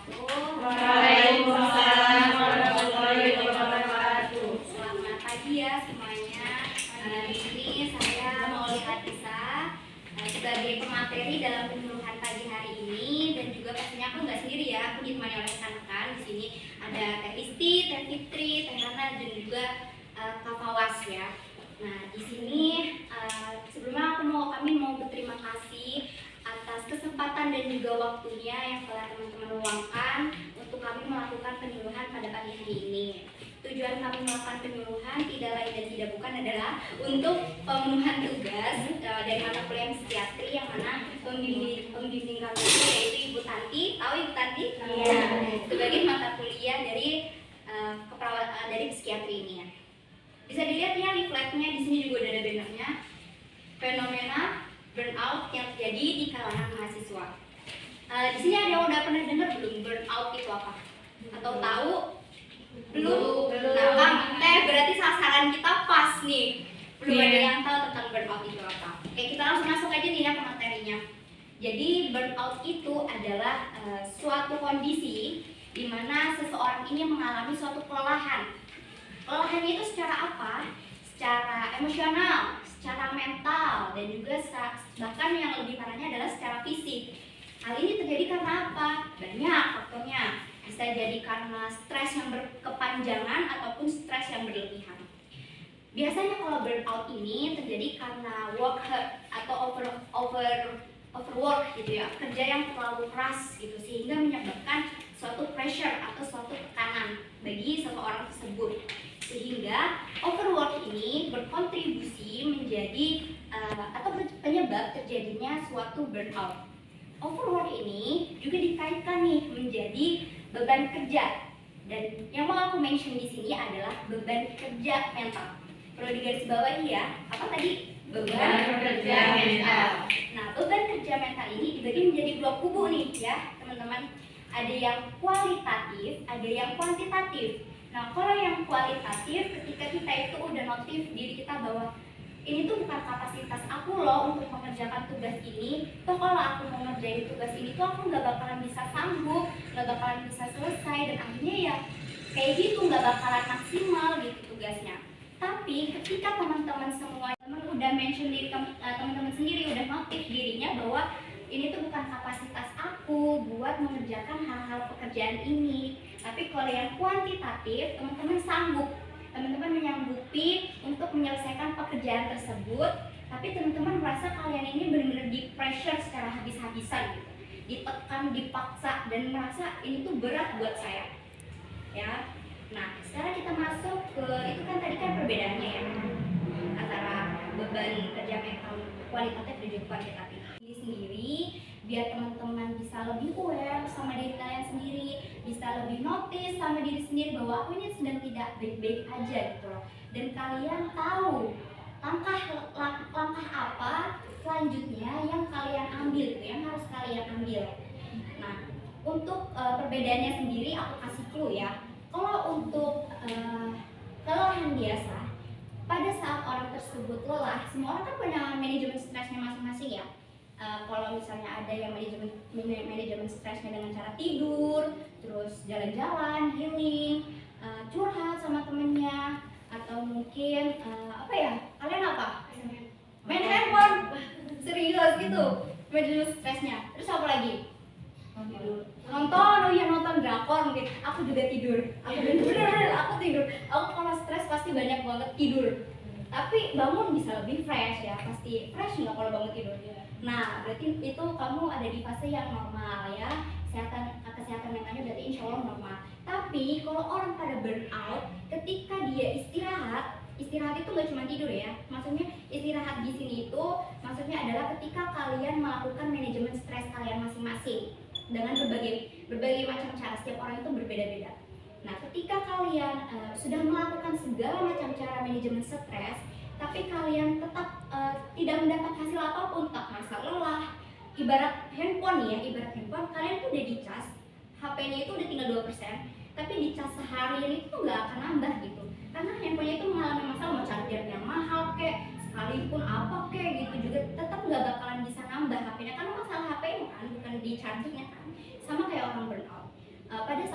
wabarakatuh. Waalaikumsalam warahmatullahi wabarakatuh. Selamat pagi ya semuanya. Di sini saya Maulid Hatisa sebagai pemateri dalam penyuluhan pagi hari ini, dan juga pastinya aku nggak sendiri ya, aku ditemani oleh rekan-rekan. Di sini ada Teh Isti, Teh Fitri, Teh Hana, dan juga Kak Fawas ya. Nah, di sini sebelumnya kami mau berterima kasih atas kesempatan dan juga waktunya yang telah teman-teman luangkan untuk kami melakukan penyuluhan pada pagi hari ini. Tujuan kami melakukan penyuluhan tidak lain dan tidak bukan adalah untuk pemenuhan tugas dari mata kuliah psikiatri, yang mana pembimbing kami itu yaitu Ibu Tanti. Tahu Ibu Tanti? Iya. Sebagai mata kuliah dari dari psikiatri ini ya. Bisa dilihat ya leafletnya, di sini juga udah ada bannernya. Fenomena burnout yang terjadi di kalangan mahasiswa. Di sini ada yang udah pernah dengar belum burnout itu apa? Atau tahu? Belum. Nah, Kang, berarti sasaran kita pas nih. Belum ada yang tahu tentang burnout itu apa. Oke, kita langsung masuk aja nih ya ke materinya. Jadi burnout itu adalah suatu kondisi di mana seseorang ini mengalami suatu kelelahan. Kelelahannya itu secara apa? Secara emosional, secara mental, dan juga bahkan yang lebih parahnya adalah secara fisik. Hal ini terjadi karena apa? Banyak faktornya. Bisa jadi karena stres yang berkepanjangan ataupun stres yang berlebihan. Biasanya kalau burnout ini terjadi karena work hard atau overwork gitu ya, kerja yang terlalu keras gitu, sehingga menyebabkan suatu pressure atau suatu tekanan bagi seseorang tersebut. Sehingga overwork ini berkontribusi menjadi atau penyebab terjadinya suatu burnout. Overwork ini juga dikaitkan nih menjadi beban kerja, dan yang mau aku mention di sini adalah beban kerja mental. Perlu digarisbawahi ya, apa tadi? Beban kerja mental. Nah, beban kerja mental ini dibagi menjadi dua kubu nih ya teman-teman. Ada yang kualitatif, ada yang kuantitatif. Nah, kalau yang kualitatif, ketika kita itu udah notif diri kita bahwa ini tuh bukan kapasitas aku loh untuk mengerjakan tugas ini. Toh kalau aku mau ngerjain tugas ini tuh aku nggak bakalan bisa sanggup, nggak bakalan bisa selesai, dan akhirnya ya kayak gitu, nggak bakalan maksimal gitu tugasnya. Tapi ketika teman-teman semua udah mention diri teman-teman sendiri, udah notif dirinya bahwa ini tuh bukan kapasitas aku buat mengerjakan hal-hal pekerjaan ini. Tapi kalau yang kuantitatif, teman-teman sanggup, teman-teman menyanggupi untuk menyelesaikan pekerjaan tersebut, tapi teman-teman merasa kalian ini benar-benar di pressure secara habis-habisan gitu, ditekan, dipaksa, dan merasa ini tuh berat buat saya ya. Nah, sekarang kita masuk ke, itu kan tadi kan perbedaannya ya antara beban kerja mental kualitatif dan juga kuantitatif. Ini sendiri biar teman-teman bisa lebih aware sama diri kalian sendiri, bisa lebih notice sama diri sendiri bahwa aku ini sedang tidak baik-baik aja gitu loh. Dan kalian tahu langkah apa selanjutnya yang kalian ambil gitu, yang harus kalian ambil. Nah, untuk perbedaannya sendiri aku kasih clue ya. Kalau untuk kelelahan biasa, pada saat orang tersebut lelah, semua orang kan punya manajemen stresnya masing-masing ya. Kalau misalnya ada yang manajemen stresnya dengan cara tidur, terus jalan-jalan, healing, curhat sama temennya, atau mungkin apa ya? Kalian apa? Main handphone, serius gitu, manajemen stresnya. Terus apa lagi? Nonton, oh iya nonton drakor mungkin. Aku juga tidur. Aku tidur. Aku kalau stres pasti banyak banget tidur. Tapi bangun bisa lebih fresh ya, pasti fresh nggak kalau bangun tidur. Nah, berarti itu kamu ada di fase yang normal ya. Kesehatan mentalnya berarti insya Allah normal. Tapi kalau orang pada burnout, ketika dia istirahat itu nggak cuma tidur ya. Maksudnya istirahat di sini itu maksudnya adalah ketika kalian melakukan manajemen stres kalian masing-masing dengan berbagai macam cara. Setiap orang itu berbeda-beda. Nah, ketika kalian sudah melakukan segala macam cara manajemen stres, tapi kalian tetap tidak mendapat hasil apapun, tak merasa lelah. Ibarat handphone nih ya, ibarat handphone kalian tuh udah dicas, HP-nya itu udah tinggal 2%, tapi dicas seharian itu nggak akan nambah gitu. Karena handphonenya itu mengalami masalah, mau chargernya mahal kek, sekalipun apa kek gitu juga tetap nggak bakalan bisa nambah HP-nya, karena masalah HP-nya kan bukan di chargernya kan. Sama kayak orang burnout. pada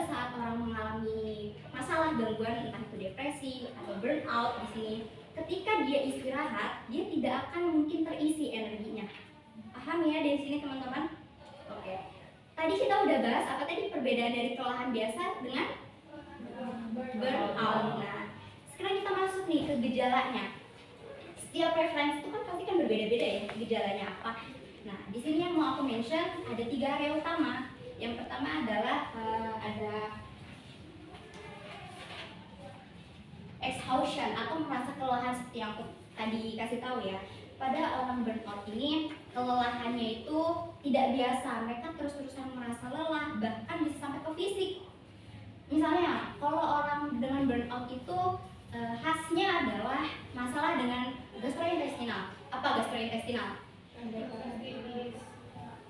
saat orang mengalami masalah gangguan entah itu depresi atau burnout di sini, ketika dia istirahat dia tidak akan mungkin terisi energinya. Paham ya dari sini teman-teman? Oke. Tadi kita udah bahas apa tadi perbedaan dari kelelahan biasa dengan burnout. Nah, sekarang kita masuk nih ke gejalanya. Setiap preferensi itu kan pasti kan berbeda-beda ya gejalanya apa. Nah, di sini yang mau aku mention ada 3 area utama. Yang pertama adalah ada exhaustion atau merasa kelelahan seperti yang aku tadi kasih tahu ya. Pada orang burnout ini kelelahannya itu tidak biasa, mereka terus-terusan merasa lelah, bahkan bisa sampai ke fisik. Misalnya kalau orang dengan burnout itu khasnya adalah masalah dengan gastrointestinal. Apa gastrointestinal?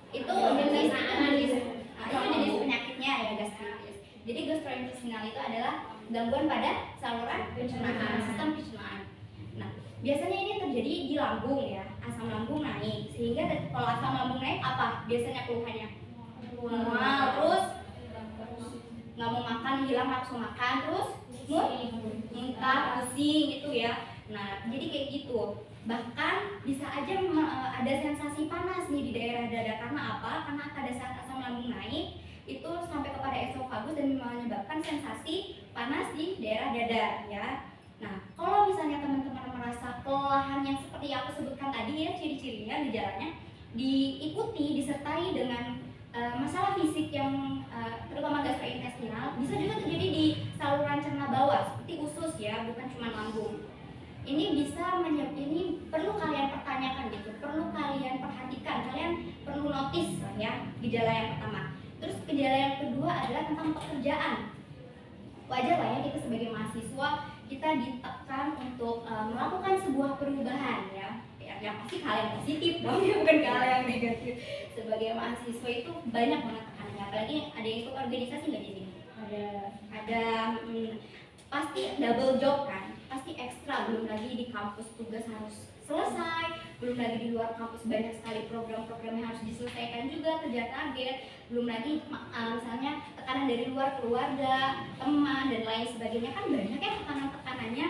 Itu jenis penyakitnya ya, gastritis. Jadi gastrointestinal itu adalah gangguan pada saluran pencernaan, sistem pencernaan. Nah, biasanya ini terjadi di lambung ya, asam lambung naik. Sehingga kalau asam lambung naik apa biasanya keluhannya? Mual, terus nggak mau makan, hilang nafsu makan, terus muntah, pusing gitu ya. Nah, jadi kayak gitu. Bahkan bisa aja ada sensasi panas nih di daerah dada. Karena apa? Karena pada saat asam lambung naik itu sampai kepada esofagus dan menyebabkan sensasi panas di daerah dada ya. Nah, kalau misalnya teman-teman merasa kelelahan yang seperti yang aku sebutkan tadi ya, ciri-cirinya, gejalanya diikuti disertai dengan masalah fisik yang terutama gastrointestinal, bisa juga terjadi di saluran cerna bawah seperti usus ya, bukan cuma lambung. Ini ini perlu kalian pertanyakan gitu, perlu kalian perhatikan, kalian perlu notice ya gejala yang pertama. Terus gejala yang kedua adalah tentang pekerjaan. Wajar lah ya kita sebagai mahasiswa kita ditekan untuk melakukan sebuah perubahan ya. Yang pasti hal yang positif dong, bukan hal yang negatif. Sebagai mahasiswa itu banyak banget tekanannya, apalagi ada yang ikut organisasi nggak di sini? Ada pasti double job kan, pasti ekstra, belum lagi di kampus tugas harus selesai, belum lagi di luar kampus banyak sekali program-program yang harus diselesaikan juga, kerja target, belum lagi misalnya tekanan dari luar keluarga, teman dan lain sebagainya, kan banyak ya tekanan-tekanannya.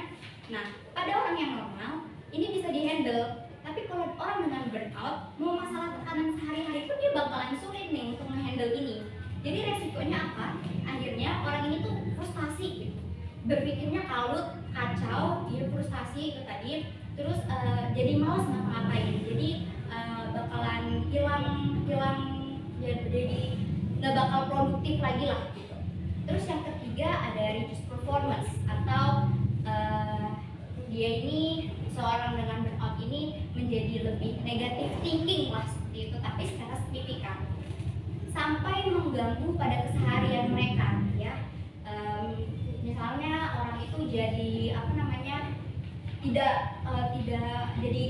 Nah, pada orang yang normal ini bisa dihandle, tapi kalau orang dengan burnout mau masalah tekanan sehari-hari pun dia bakalan sulit nih untuk menghandle ini. Jadi resikonya apa? Akhirnya orang ini tuh frustasi gitu, berpikirnya kalut, kacau, dia frustasi itu tadi, terus jadi malas ngapa-ngapain, jadi bakalan hilang jadi nggak bakal produktif lagi lah gitu. Terus yang ketiga ada reduced performance atau dia ini seorang dengan burnout ini menjadi lebih negative thinking lah seperti itu, tapi secara signifikan sampai mengganggu pada keseharian mereka ya. Misalnya orang itu jadi tidak jadi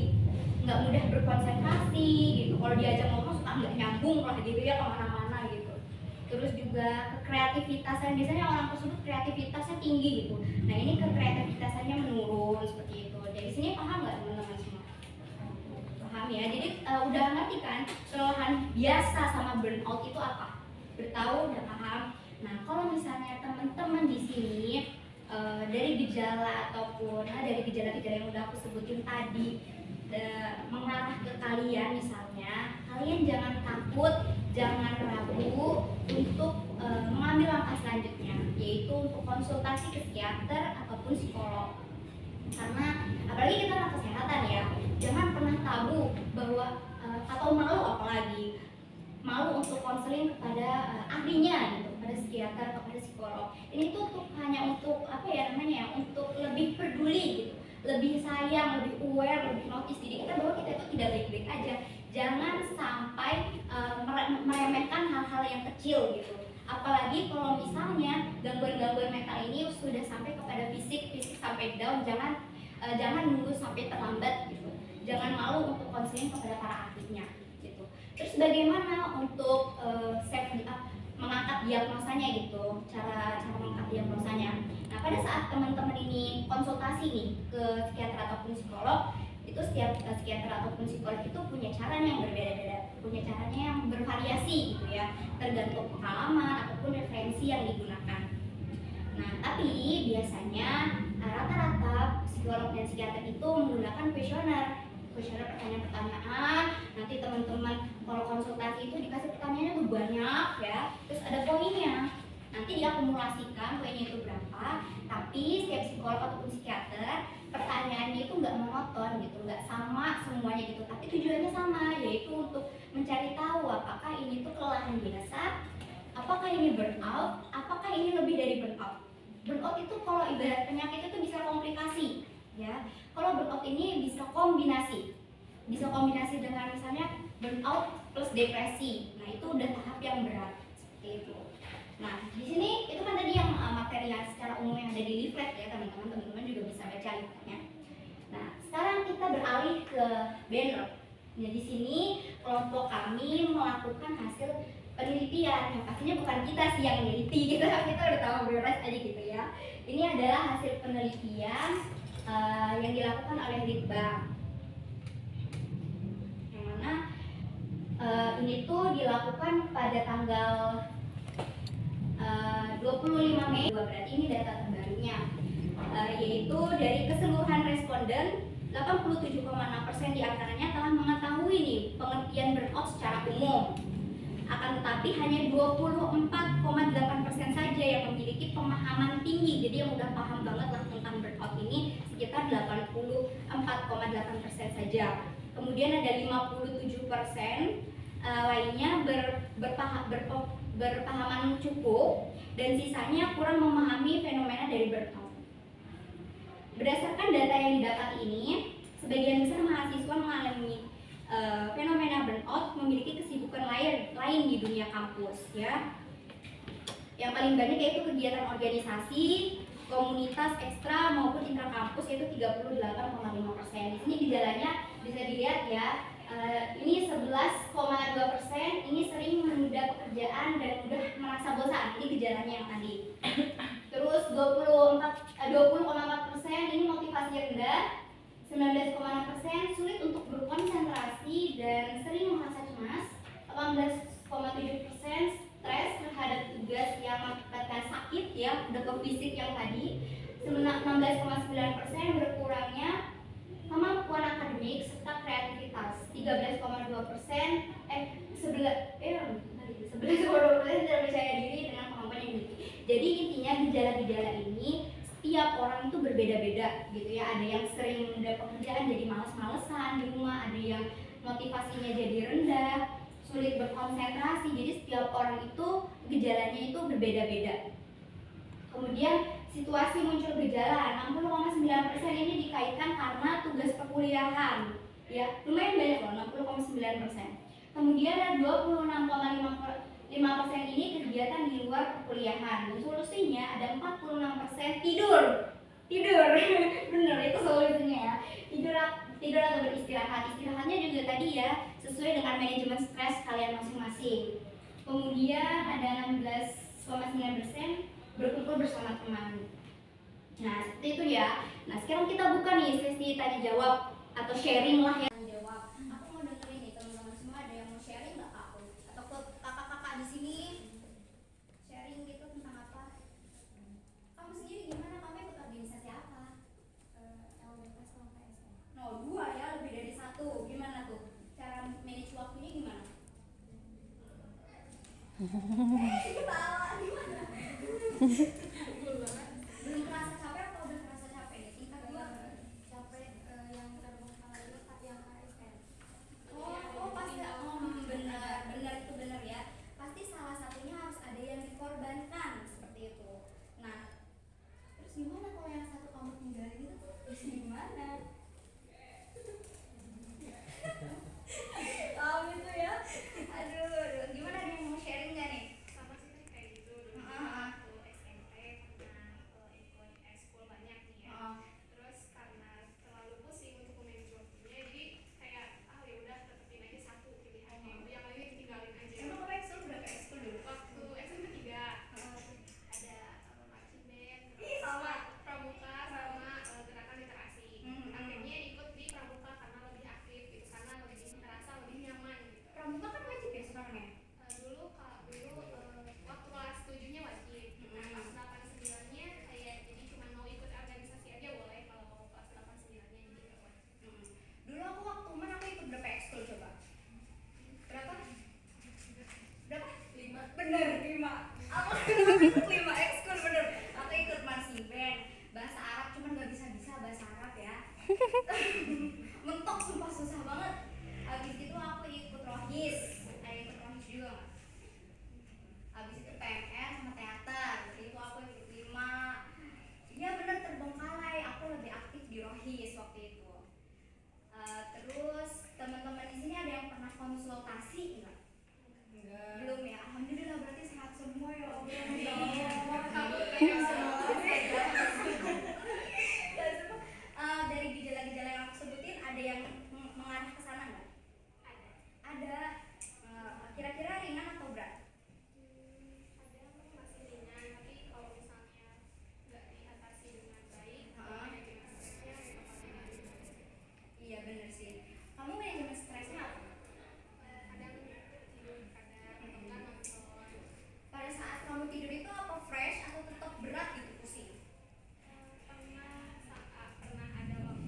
nggak mudah berkonsentrasi gitu, kalau diajak ngomong suka nggak nyambung lah gitu ya kemana-mana gitu. Terus juga kreativitasan, biasanya orang tersebut kreativitasnya tinggi gitu, nah ini kreativitasannya menurun seperti itu. Dari sini paham nggak teman-teman semua? Paham ya, jadi udah ngerti kan kelelahan biasa sama burnout itu apa? Bertahu udah paham. Nah, kalau misalnya teman-teman di sini dari gejala ataupun dari gejala-gejala yang udah aku sebutin tadi mengarah ke kalian, misalnya kalian jangan takut, jangan ragu untuk mengambil langkah selanjutnya, yaitu untuk konsultasi ke psikiater ataupun psikolog. Karena apalagi kita anak kesehatan ya, jangan pernah tabu bahwa atau malu, apalagi malu untuk konseling kepada ahlinya gitu, kepada psikiater, kepada psikolog. Ini tuh hanya untuk untuk lebih peduli gitu, lebih sayang, lebih aware, lebih notice diri kita bahwa kita itu tidak baik-baik aja. Jangan sampai meremehkan hal-hal yang kecil gitu. Apalagi kalau misalnya gangguan-gangguan mental ini sudah sampai kepada fisik sampai down, jangan nunggu sampai terlambat gitu. Jangan malu untuk konseling kepada para ahlinya gitu. Terus bagaimana untuk mengangkat diagnosanya gitu, cara mengangkat diagnosanya. Nah, pada saat teman-teman ini konsultasi nih ke psikiater ataupun psikolog, itu setiap psikiater ataupun psikolog itu punya caranya yang berbeda-beda, punya caranya yang bervariasi gitu ya, tergantung pengalaman ataupun referensi yang digunakan. Nah, tapi biasanya rata-rata psikolog dan psikiater itu menggunakan kuesioner pertanyaan-pertanyaan. Nanti teman-teman kalau konsultasi itu dikasih pertanyaannya tuh banyak ya, terus ada poinnya, nanti diakumulasikan poinnya itu berapa. Tapi setiap psikolog ataupun psikiater pertanyaannya itu nggak monoton gitu, nggak sama semuanya gitu, tapi tujuannya sama, yaitu untuk mencari tahu apakah ini tuh kelelahan biasa, apakah ini burnout, apakah ini lebih dari burnout. Burnout itu kalau ibarat penyakit itu bisa komplikasi ya. Kalau burnout ini bisa kombinasi dengan misalnya burnout plus depresi. Nah, itu udah tahap yang berat seperti itu. Nah, di sini itu kan tadi yang materi yang secara umum yang ada di leaflet ya, teman-teman juga bisa baca leafletnya. Nah, sekarang kita beralih ke banner. Nah, di sini kelompok kami melakukan hasil penelitian, yang pastinya bukan kita sih yang meneliti, kita udah tahu beres aja gitu ya. Ini adalah hasil penelitian yang dilakukan oleh Litbang, yang mana ini tuh dilakukan pada tanggal 25 Mei, berarti ini data terbarunya, yaitu dari keseluruhan responden 87,6% diantaranya telah mengetahui nih pengertian burnout secara umum. Akan tetapi hanya 24,8% saja yang memiliki pemahaman tinggi. Jadi yang udah paham banget lah tentang burnout ini sekitar 84,8% saja. Kemudian ada 57% lainnya berpahaman cukup, dan sisanya kurang memahami fenomena dari burnout. Berdasarkan data yang didapat ini, sebagian besar mahasiswa mengalami fenomena burnout memiliki kesibukan lain di dunia kampus ya. Yang paling banyak yaitu kegiatan organisasi, komunitas ekstra maupun intrakampus, yaitu 38,5%. Di sini gejalanya bisa dilihat ya. Ini 11,2% ini sering menunda pekerjaan dan mudah merasa bosan. Ini gejalanya yang tadi. Terus 20,4% ini motivasi rendah. 19,6% sulit untuk berkonsentrasi dan sering merasa cemas. 18,7% stres terhadap tugas yang mengakibatkan sakit ya, udah ke fisik yang tadi. 16,9% berkurangnya kemampuan akademik serta kreativitas. 13,2% 11,2% tidak percaya diri dengan kemampuan yang dimiliki. Jadi intinya gejala-gejala ini tiap orang itu berbeda-beda gitu ya. Ada yang sering menunda pekerjaan jadi males-malesan di rumah, ada yang motivasinya jadi rendah, sulit berkonsentrasi. Jadi setiap orang itu gejalanya itu berbeda-beda. Kemudian situasi muncul gejala 60,9% ini dikaitkan karena tugas perkuliahan ya, lumayan banyak loh, 60,9%. Kemudian ada 26,5% ini kegiatan di luar perkuliahan. Solusinya ada 46% tidur bener, itu solusinya ya. Tidur atau beristirahat. Istirahatnya juga tadi ya, sesuai dengan manajemen stres kalian masing-masing. Kemudian ada 16,9% berkumpul bersama teman. Nah, seperti itu ya. Nah, sekarang kita buka nih sesi tanya jawab atau sharing lah ya. Jawab. Aku mau dengerin nih teman-teman semua, ada yang mau sharing nggak ke aku? Atau ke kakak-kakak di sini? Sharing gitu tentang apa? Kamu sendiri gimana? Kamu ikut organisasi apa? LDK sama KSM. No, 2 ya, lebih dari 1. Gimana tuh? Cara manage waktunya gimana? Ketawa gimana? Belum terasa capek atau udah terasa capek nih? Tingkat 2 capek yang terbengkalai yang KSM. Oh pasti benar itu benar ya. Pasti salah satunya harus ada yang dikorbankan seperti itu. Nah, terus gimana kalau yang satu kamu tinggalin itu tuh? Terus gimana? Tahu gitu ya? Aduh, gimana ada yang mau sharing nggak nih? Sama sih kayak gitu dulu waktu SMP 5 ekskul bener. Aku ikut marching band, bahasa Arab cuman gak bisa bahasa Arab ya. Mentok sumpah susah banget. Habis itu aku ikut rohis, ikut rohis juga nggak? Habis itu PMR sama teater, itu aku ikut 5. Iya bener terbengkalai, aku lebih aktif di rohis waktu itu. Terus teman-teman di sini ada yang pernah konsultasi nggak? Belum ya, alhamdulillah berarti sehat semua ya dari gejala-gejala yang aku sebutin ada yang mengarah ke sana nggak? Ada. Kira-kira ringan atau berat? Ada yang masih ringan, tapi kalau misalnya nggak diatasi dengan baik, manajemen stresnya bakal negatif. Iya bener sih. Kamu manajemen stresnya apa? Kadang tidur, kadang enggak nonton. Pada saat kamu tidur itu apa fresh atau tetap berat gitu pusing? Pernah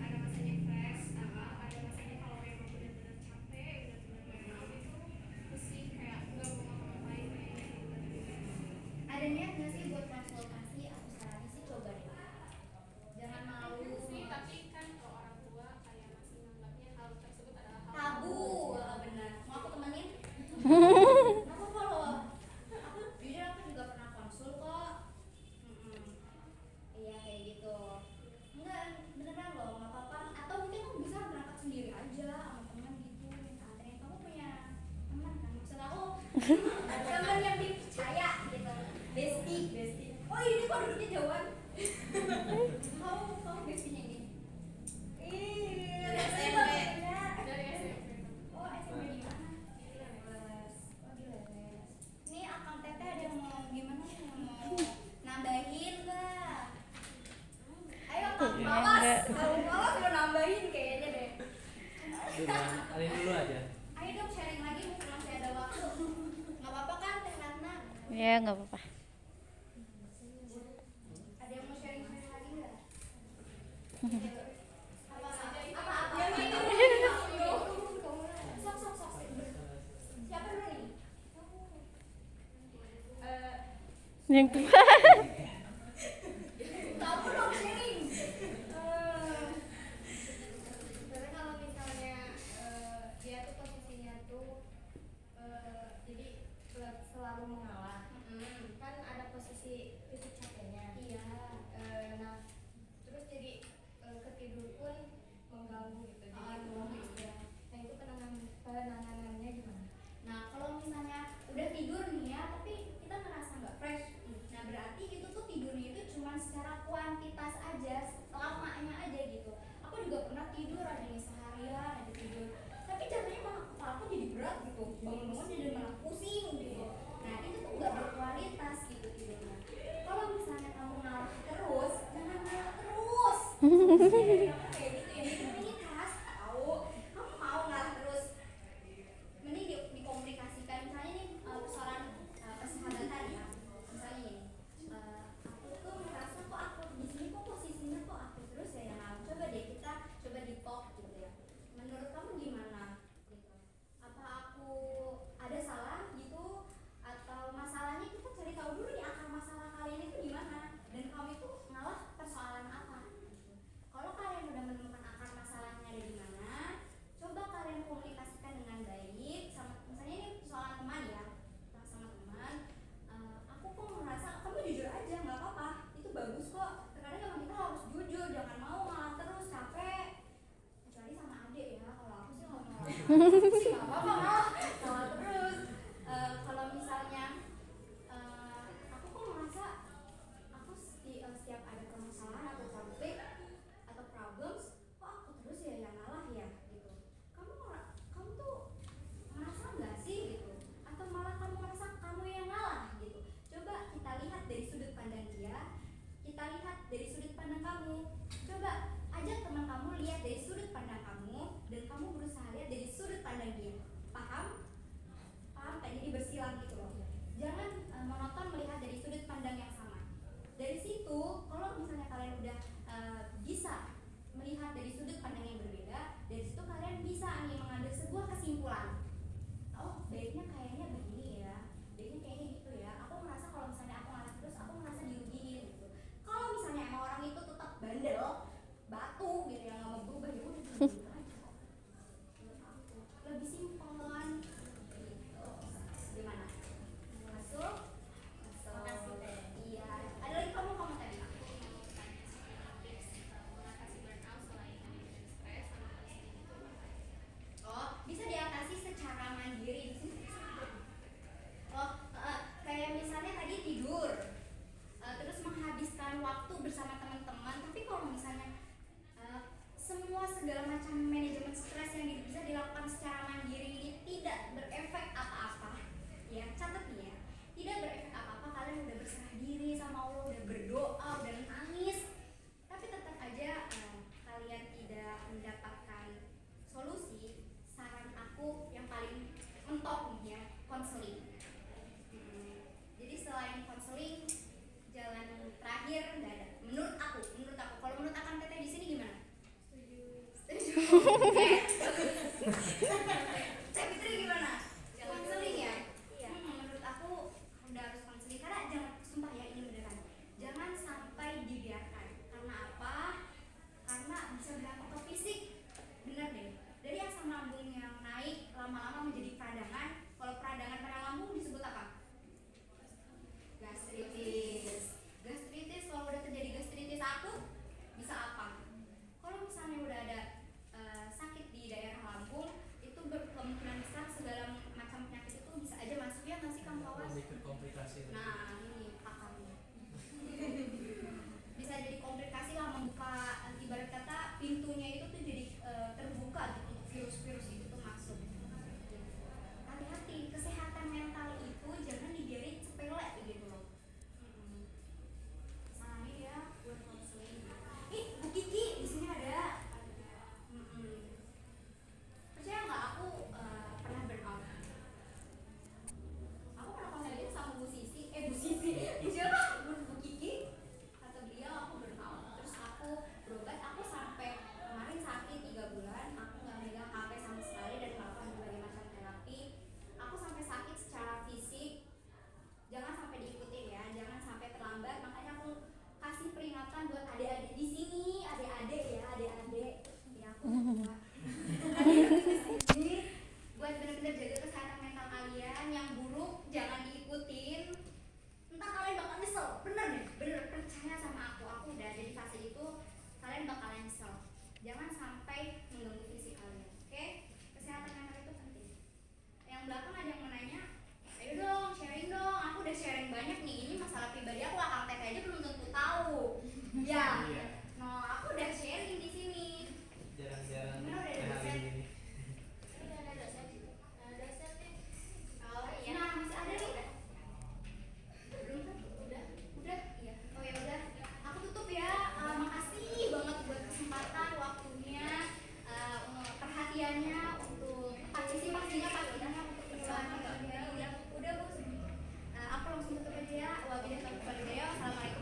ada masanya fresh, ada masanya kalau memang benar-benar capek, benar-benar burnout itu pusing kayak nggak mau ngapain kayak gitu. Ada niat nggak sih buat konsultasi? Aku saranin sih coba deh. Jangan malu. Sih, tapi kan kalau orang tua kayak masih menganggapnya hal tersebut adalah hal Tabu. Benar. Mau aku temenin? Aku kalau aku jujur aku juga pernah konsul kok. Iya kayak gitu. Enggak beneran loh, nggak apa-apa. Atau mungkin kamu bisa berangkat sendiri aja sama teman gitu, minta anterin. Kamu punya teman kan? Maksud aku teman yang dipercaya gitu. Bestie. Oh ini kok duduknya jauhan. Kamu bestinya ini. Dari SMP. dari SMP. Oh SMP di mana? Oh di Les. Ini akang teteh ada yang mau gimana nih? Yang mau nambahin nggak? Ayo kang Bawas, kang Bawas mau nambahin kayaknya deh. Alin dulu aja. Ayo dong sharing lagi mumpung masih ada waktu. Nggak apa-apa kan Teh Ratna? Ya nggak apa-apa. Ada yang mau sharing lagi nggak? Apa? Sok. Siapa dulu nih? Yang tua. Kamu dong sharing. Karena kalau misalnya dia tuh posisinya tuh jadi selalu mengalah, kan ada posisi titik capeknya. Iya. Nah terus jadi ketidur pun mengganggu gitu. Jadi nah itu penanganannya gimana? Nah kalau misalnya udah tidur nih ya, tapi kita ngerasa nggak fresh. Nah berarti itu tuh tidurnya itu cuma secara kuantitas aja, lamanya aja gitu. Aku juga pernah tidur ada yang seharian ada tidur, tapi jatuhnya malah kepala aku jadi berat gitu, bangun-bangun jadi malah pusing gitu. Nah itu tuh nggak berkualitas gitu tidurnya. Kalau misalnya kamu ngalah terus, jangan ngalah terus. Jadi kamu kayak gitu ya, dikomunikasi tahu. Kamu mau ngalah terus, mending dikomunikasikan. Misalnya nih persoalan persahabatan ya, misalnya nih aku tuh merasa kok aku di sini kok posisinya kok aku terus ya, yang coba deh kita coba di talk gitu ya, menurut kamu gimana gitu, apa aku ada salah gitu atau masalahnya kita cari tahu dulu nih akar masalah kalian itu gimana dan kamu itu ngalah persoalan apa gitu. Kalau kalian udah menemukan akar masalahnya ada di mana, coba kalian komunikasikan dengan baik sama, misalnya ini persoalan teman ya, sama teman. Aku kok merasa kamu jujur aja nggak apa-apa, itu bagus kok. Terkadang emang kita harus jujur, jangan mau ngalah terus capek. Kecuali sama adik ya, kalau aku sih nggak mau sih nggak apa-apa ngalah terus. Kalau misalnya aku kok merasa aku setiap ada permasalahan atau konflik atau problems, kok aku terus ya yang ngalah ya gitu. Kamu tuh merasa nggak sih gitu? Atau malah kamu merasa kamu yang ngalah gitu? Coba kita lihat dari sudut pandang dia, kita lihat dari sudut pandang kamu. Coba ajak teman kamu lihat dari sudut pandang kamu dan kamu berusaha lihat dari sudut pandang dia. Paham? Kayak jadi bersilang gitu loh. Jangan monoton melihat dari sudut pandang yang sama. Dari situ, kalau misalnya kalian udah bisa melihat dari sudut pandang yang berbeda, dari situ kalian bisa nih mengambil sebuah kesimpulan. Oh, baiknya kayaknya begini ya, baiknya kayaknya gitu ya. Aku merasa kalau misalnya aku ngalah terus Cek Fitri gimana? Konseling ya? Menurut aku udah harus konseling karena jangan, sumpah ya ini beneran, jangan sampai dibiarkan. Karena apa? Karena bisa berdampak ke fisik. Bener deh, dari asam lambung yang naik lama-lama menjadi peradangan. Kalau peradangan pada lambung disebut apa? Gastritis. Gastritis, kalau udah terjadi gastritis akut bisa apa? Kalau misalnya udah ada sakit di daerah lambung, itu berkemungkinan besar segala macam penyakit itu bisa aja masuk, ya nggak sih kamu kawan? Lebih ke komplikasi. Nah ini pakarnya. Bisa jadi komplikasi lah, membuka, ibarat kata pintunya itu tuh jadi terbuka gitu untuk virus-virus itu tuh masuk. Hati-hati, kesehatan mental itu jangan dibiarin sepele gitu loh. Sarannya ya buat konseling. Ih, Bu Kiki di sini ada. Percaya nggak aku pernah burn out? Aku pernah konseling sama Bu Sisi, Bu siapa? Bu Kiki. Kata beliau aku burn out. Terus aku berobat, aku sampai kemarin sakit 3 bulan, aku nggak megang HP sama sekali dan melakukan berbagai macam terapi. Aku sampai sakit secara fisik. Jangan sampai diikutin ya, jangan sampai terlambat. Makanya aku kasih peringatan buat adik-adik di sini, adik-adik ya, adik-adik. Ya aku tua. Adik-adik di sini buat benar-benar jaga kesehatan mental kalian. Yang buruk jangan diikutin. Entah kalian bakal nyesel, bener deh, bener, percaya sama aku udah ada di fase itu, kalian bakalan nyesel. Jangan sampai mengganggu fisik kalian, oke? Kesehatan mental itu penting. Yang belakang ada yang mau nanya, ayo dong, sharing dong. Aku udah sharing banyak nih, ini masalah pribadi aku, akang teh aja belum tentu tahu. Ya, Iya. no, aku udah sharing di sini. Jarang-jarang Gimana udah ada hari dosen? ini. Ada dosen nih. Oh iya, nah masih ada nih. Belum kan? Udah, iya. Oh ya udah, aku tutup ya. Makasih banget buat kesempatan, waktunya, perhatiannya untuk partisipasinya untuk penyuluhan udah Bu. Aku langsung tutup aja ya. Wabillahi taufiq wal hidayah. Wassalamualaikum